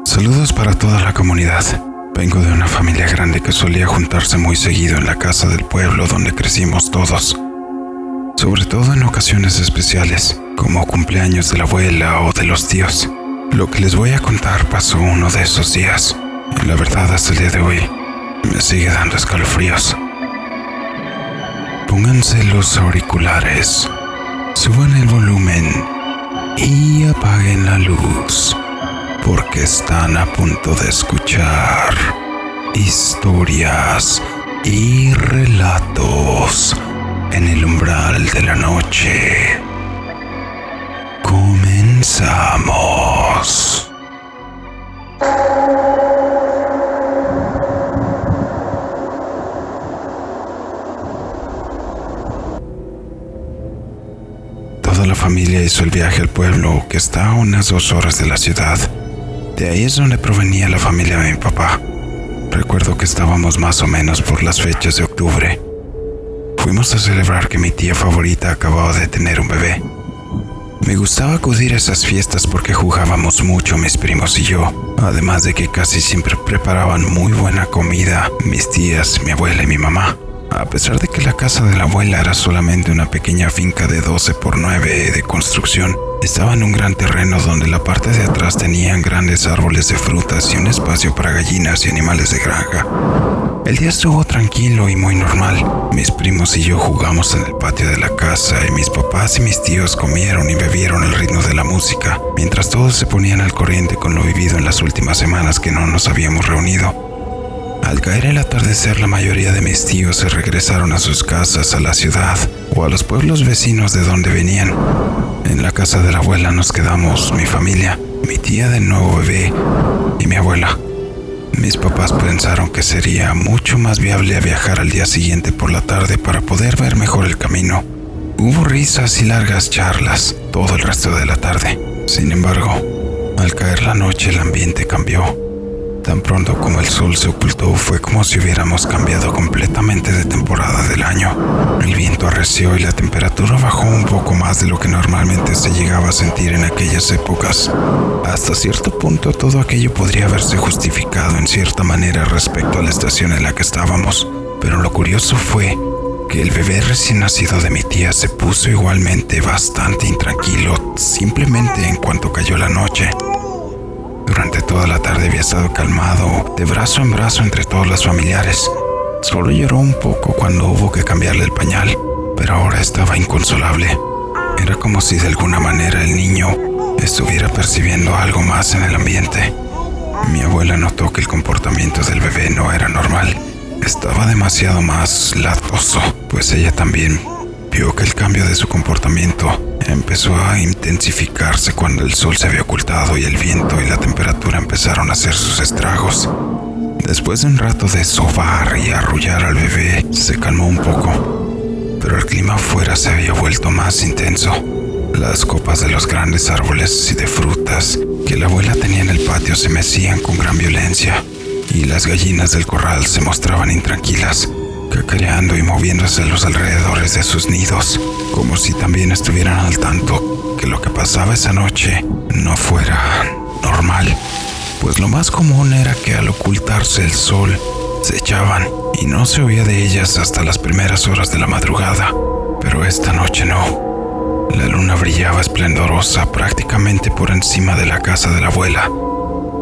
Saludos para toda la comunidad. Vengo de una familia grande que solía juntarse muy seguido en la casa del pueblo donde crecimos todos. Sobre todo en ocasiones especiales, como cumpleaños de la abuela o de los tíos. Lo que les voy a contar pasó uno de esos días. Y la verdad, hasta el día de hoy, me sigue dando escalofríos. Pónganse los auriculares, suban el volumen y apaguen la luz, porque están a punto de escuchar historias y relatos en el umbral de la noche. Comenzamos. Toda la familia hizo el viaje al pueblo, que está a unas 2 horas de la ciudad. De ahí es donde provenía la familia de mi papá. Recuerdo que estábamos más o menos por las fechas de octubre. Fuimos a celebrar que mi tía favorita acababa de tener un bebé. Me gustaba acudir a esas fiestas porque jugábamos mucho mis primos y yo, además de que casi siempre preparaban muy buena comida mis tías, mi abuela y mi mamá. A pesar de que la casa de la abuela era solamente una pequeña finca de 12 por 9 de construcción, estaba en un gran terreno donde la parte de atrás tenían grandes árboles de frutas y un espacio para gallinas y animales de granja. El día estuvo tranquilo y muy normal. Mis primos y yo jugamos en el patio de la casa y mis papás y mis tíos comieron y bebieron al ritmo de la música, mientras todos se ponían al corriente con lo vivido en las últimas semanas que no nos habíamos reunido. Al caer el atardecer, la mayoría de mis tíos se regresaron a sus casas, a la ciudad o a los pueblos vecinos de donde venían. En la casa de la abuela nos quedamos mi familia, mi tía del nuevo bebé y mi abuela. Mis papás pensaron que sería mucho más viable viajar al día siguiente por la tarde para poder ver mejor el camino. Hubo risas y largas charlas todo el resto de la tarde. Sin embargo, al caer la noche el ambiente cambió. Tan pronto como el sol se ocultó, fue como si hubiéramos cambiado completamente de temporada del año. El viento arreció y la temperatura bajó un poco más de lo que normalmente se llegaba a sentir en aquellas épocas. Hasta cierto punto todo aquello podría haberse justificado en cierta manera respecto a la estación en la que estábamos, pero lo curioso fue que el bebé recién nacido de mi tía se puso igualmente bastante intranquilo simplemente en cuanto cayó la noche. Durante toda la tarde había estado calmado, de brazo en brazo entre todos los familiares. Solo lloró un poco cuando hubo que cambiarle el pañal, pero ahora estaba inconsolable. Era como si de alguna manera el niño estuviera percibiendo algo más en el ambiente. Mi abuela notó que el comportamiento del bebé no era normal. Estaba demasiado más latoso, pues ella también vio que el cambio de su comportamiento empezó a intensificarse cuando el sol se había ocultado y el viento y la temperatura empezaron a hacer sus estragos. Después de un rato de sobar y arrullar al bebé, se calmó un poco, pero el clima afuera se había vuelto más intenso. Las copas de los grandes árboles y de frutas que la abuela tenía en el patio se mecían con gran violencia, y las gallinas del corral se mostraban intranquilas, cacareando y moviéndose a los alrededores de sus nidos, como si también estuvieran al tanto que lo que pasaba esa noche no fuera normal, pues lo más común era que al ocultarse el sol se echaban y no se oía de ellas hasta las primeras horas de la madrugada, pero esta noche no. La luna brillaba esplendorosa prácticamente por encima de la casa de la abuela.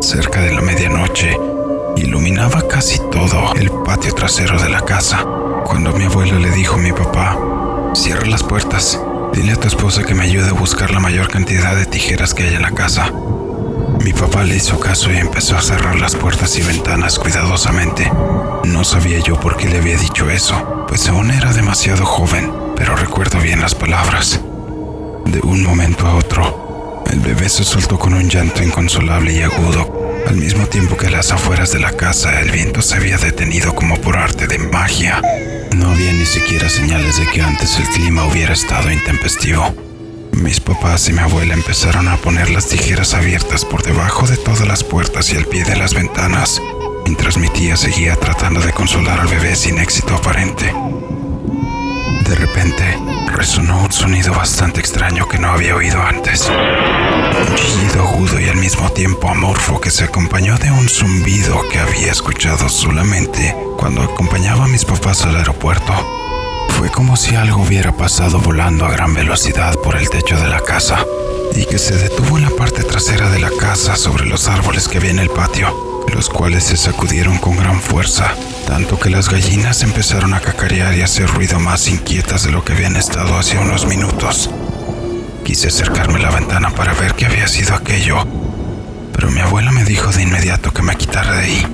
Cerca de la medianoche, iluminaba casi todo el patio trasero de la casa, cuando mi abuela le dijo a mi papá: «Cierra las puertas, dile a tu esposa que me ayude a buscar la mayor cantidad de tijeras que hay en la casa». Mi papá le hizo caso y empezó a cerrar las puertas y ventanas cuidadosamente. No sabía yo por qué le había dicho eso, pues aún era demasiado joven, pero recuerdo bien las palabras. De un momento a otro, el bebé se soltó con un llanto inconsolable y agudo. Al mismo tiempo que a las afueras de la casa el viento se había detenido como por arte de magia. No había ni siquiera señales de que antes el clima hubiera estado intempestivo. Mis papás y mi abuela empezaron a poner las tijeras abiertas por debajo de todas las puertas y al pie de las ventanas, mientras mi tía seguía tratando de consolar al bebé sin éxito aparente. De repente, resonó un sonido bastante extraño que no había oído antes. Un chillido agudo y al mismo tiempo amorfo que se acompañó de un zumbido que había escuchado solamente cuando acompañaba a mis papás al aeropuerto. Fue como si algo hubiera pasado volando a gran velocidad por el techo de la casa y que se detuvo en la parte trasera de la casa sobre los árboles que había en el patio, los cuales se sacudieron con gran fuerza, tanto que las gallinas empezaron a cacarear y hacer ruido más inquietas de lo que habían estado hace unos minutos. Quise acercarme a la ventana para ver qué había sido aquello, pero mi abuela me dijo de inmediato que me quitara de ahí.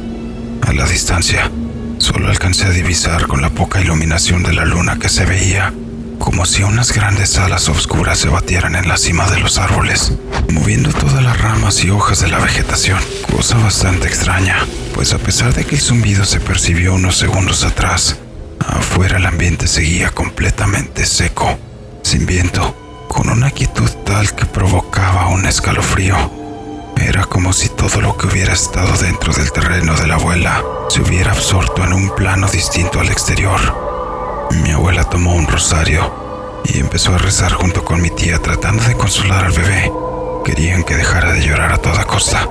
A la distancia, solo alcancé a divisar con la poca iluminación de la luna que se veía, como si unas grandes alas oscuras se batieran en la cima de los árboles, moviendo todas las ramas y hojas de la vegetación, cosa bastante extraña, pues a pesar de que el zumbido se percibió unos segundos atrás, afuera el ambiente seguía completamente seco, sin viento, con una quietud tal que provocaba un escalofrío. Era como si todo lo que hubiera estado dentro del terreno de la abuela se hubiera absorto en un plano distinto al exterior. Mi abuela tomó un rosario y empezó a rezar junto con mi tía tratando de consolar al bebé. Querían que dejara de llorar a toda costa.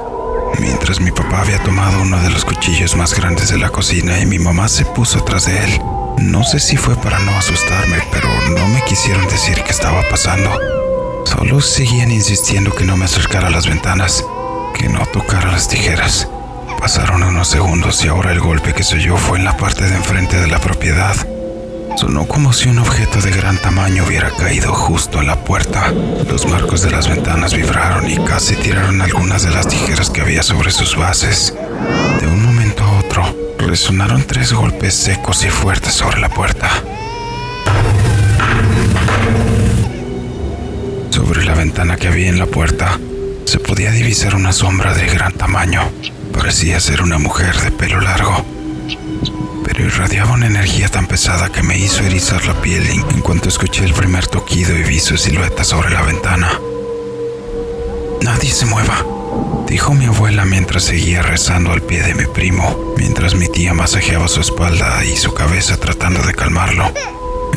Mientras mi papá había tomado uno de los cuchillos más grandes de la cocina y mi mamá se puso tras de él. No sé si fue para no asustarme, pero no me quisieron decir qué estaba pasando. Solo seguían insistiendo que no me acercara a las ventanas, que no tocara las tijeras. Pasaron unos segundos y ahora el golpe que se oyó fue en la parte de enfrente de la propiedad. Sonó como si un objeto de gran tamaño hubiera caído justo a la puerta. Los marcos de las ventanas vibraron y casi tiraron algunas de las tijeras que había sobre sus bases. De un momento a otro, resonaron 3 golpes secos y fuertes sobre la puerta. Sobre la ventana que había en la puerta, se podía divisar una sombra de gran tamaño. Parecía ser una mujer de pelo largo, pero irradiaba una energía tan pesada que me hizo erizar la piel en cuanto escuché el primer toquido y vi su silueta sobre la ventana. «Nadie se mueva», dijo mi abuela mientras seguía rezando al pie de mi primo, mientras mi tía masajeaba su espalda y su cabeza tratando de calmarlo.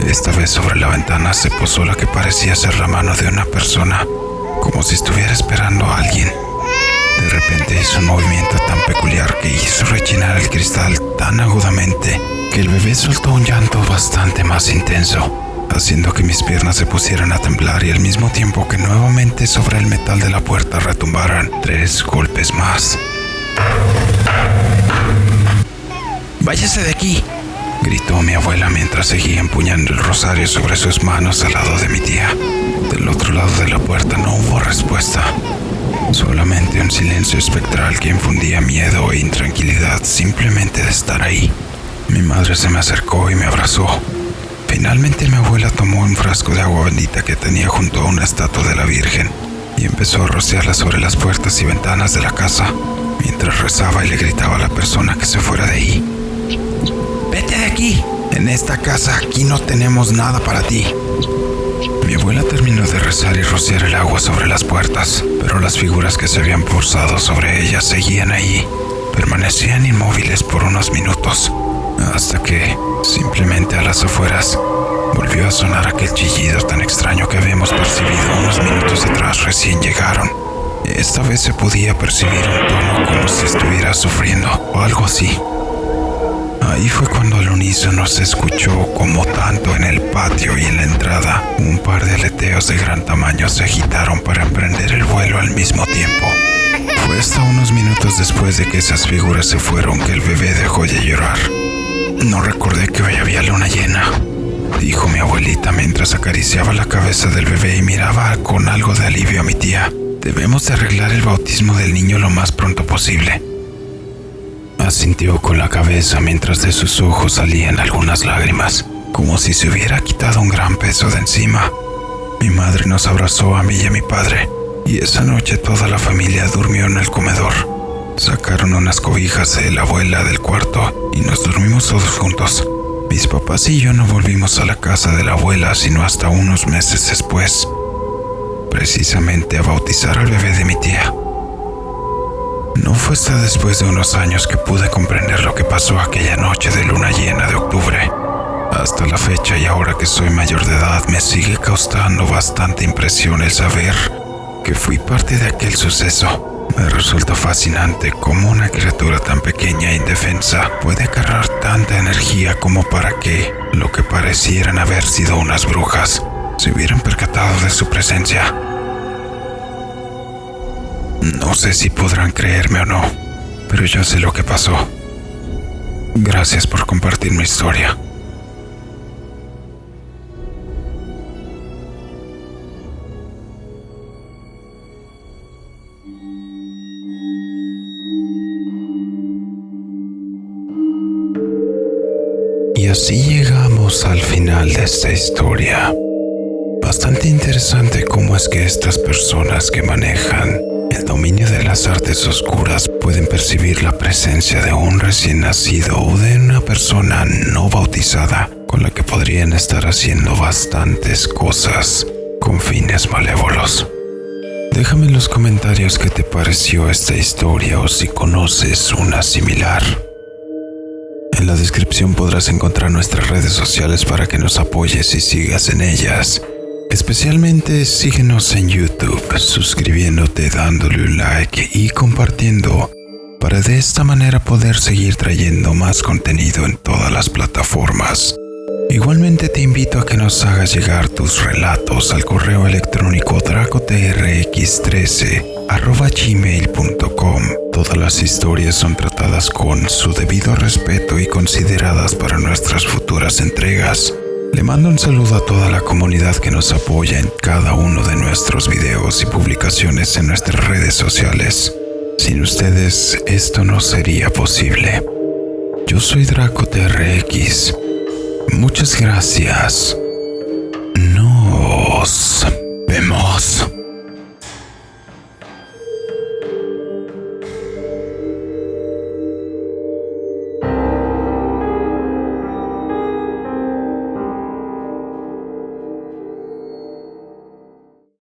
Esta vez sobre la ventana se posó la que parecía ser la mano de una persona, como si estuviera esperando a alguien. De repente hizo un movimiento tan peculiar que hizo rechinar el cristal tan agudamente que el bebé soltó un llanto bastante más intenso, haciendo que mis piernas se pusieran a temblar y al mismo tiempo que nuevamente sobre el metal de la puerta retumbaran 3 golpes más. «¡Váyase de aquí!», gritó mi abuela mientras seguía empuñando el rosario sobre sus manos al lado de mi tía. Del otro lado de la puerta no hubo respuesta. Solamente un silencio espectral que infundía miedo e intranquilidad simplemente de estar ahí. Mi madre se me acercó y me abrazó. Finalmente mi abuela tomó un frasco de agua bendita que tenía junto a una estatua de la Virgen y empezó a rociarla sobre las puertas y ventanas de la casa, mientras rezaba y le gritaba a la persona que se fuera de ahí. «¡Vete de aquí! En esta casa aquí no tenemos nada para ti». Mi abuela terminó de rezar y rociar el agua sobre las puertas, pero las figuras que se habían posado sobre ellas seguían allí. Permanecían inmóviles por unos minutos, hasta que, simplemente a las afueras, volvió a sonar aquel chillido tan extraño que habíamos percibido unos minutos atrás recién llegaron. Esta vez se podía percibir un tono como si estuviera sufriendo o algo así. Ahí fue cuando al unísono se escuchó como tanto en el patio y en la entrada un par de aleteos de gran tamaño se agitaron para emprender el vuelo al mismo tiempo. Fue hasta unos minutos después de que esas figuras se fueron que el bebé dejó de llorar. «No recordé que hoy había luna llena», dijo mi abuelita mientras acariciaba la cabeza del bebé y miraba con algo de alivio a mi tía. «Debemos de arreglar el bautismo del niño lo más pronto posible». Asintió con la cabeza mientras de sus ojos salían algunas lágrimas, como si se hubiera quitado un gran peso de encima. Mi madre nos abrazó a mí y a mi padre, y esa noche toda la familia durmió en el comedor. Sacaron unas cobijas de la abuela del cuarto y nos dormimos todos juntos. Mis papás y yo no volvimos a la casa de la abuela sino hasta unos meses después, precisamente a bautizar al bebé de mi tía. No fue hasta después de unos años que pude comprender lo que pasó aquella noche de luna llena de octubre. Hasta la fecha y ahora que soy mayor de edad me sigue causando bastante impresión el saber que fui parte de aquel suceso. Me resulta fascinante cómo una criatura tan pequeña e indefensa puede cargar tanta energía como para que lo que parecieran haber sido unas brujas se hubieran percatado de su presencia. No sé si podrán creerme o no, pero yo sé lo que pasó. Gracias por compartir mi historia. Y así llegamos al final de esta historia. Bastante interesante cómo es que estas personas que manejan el dominio de las artes oscuras pueden percibir la presencia de un recién nacido o de una persona no bautizada con la que podrían estar haciendo bastantes cosas con fines malévolos. Déjame en los comentarios qué te pareció esta historia o si conoces una similar. En la descripción podrás encontrar nuestras redes sociales para que nos apoyes y sigas en ellas. Especialmente síguenos en YouTube, suscribiéndote, dándole un like y compartiendo, para de esta manera poder seguir trayendo más contenido en todas las plataformas. Igualmente te invito a que nos hagas llegar tus relatos al correo electrónico dracotrx13@gmail.com. Todas las historias son tratadas con su debido respeto y consideradas para nuestras futuras entregas. Le mando un saludo a toda la comunidad que nos apoya en cada uno de nuestros videos y publicaciones en nuestras redes sociales. Sin ustedes, esto no sería posible. Yo soy DracoTRX. Muchas gracias.